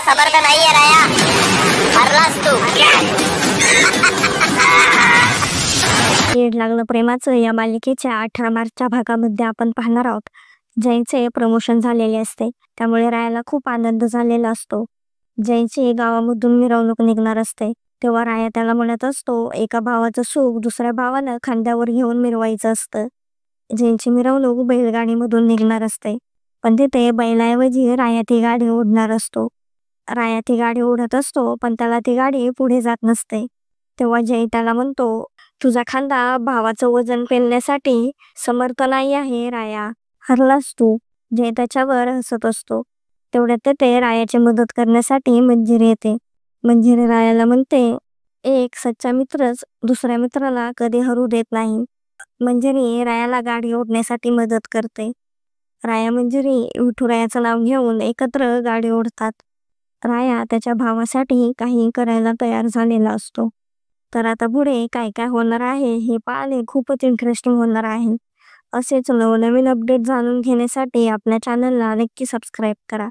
समर्थ नाहीये राया, हरलास तू. येड लागलं प्रेमाचं या मालिकेच्या 18 मार्चच्या भागामध्ये आपण पाहणार आहोत. जयचे प्रमोशन झालेले असते, त्यामुळे रायाला खूप आनंद झालेला असतो. जयची गावामधून मिरवणूक निघणार असते, तेव्हा राया त्याला म्हणत असतो एका भावाचं सुख दुसऱ्या भावानं खांद्यावर घेऊन मिरवायचं असतं. जयची मिरवणूक बैलगाडीमधून निघणार असते, पण तिथे बैलाऐवजी राया ती गाडी ओढणार असतो. राया ती गाडी ओढत असतो, पण त्याला ती गाडी पुढे जात नसते. तेव्हा जय त्याला म्हणतो, तुझा खांदा भावाचं वजन पेलण्यासाठी समर्थ नाही आहे राया, हरलास तू. जय त्याच्यावर हसत असतो. तेवढ्यात ते रायाची मदत करण्यासाठी मंजिरी येते. मंजिरी रायाला म्हणते, एक सच्चा मित्रच दुसऱ्या मित्राला कधी हरू देत नाही. मंजिरी रायाला गाडी ओढण्यासाठी मदत करते. राया मंजिरी विठुरायाचं नाव घेऊन एकत्र गाडी ओढतात. राया त्याच्या भावासाठी काही करायला तयार झालेला असतो. तर आता पुढे काय काय होणार आहे हे पाहणे खूपच इंटरेस्टिंग होणार आहे. असेच नवनवीन अपडेट जाणून घेण्यासाठी आपल्या चॅनलला नक्की सबस्क्राईब करा.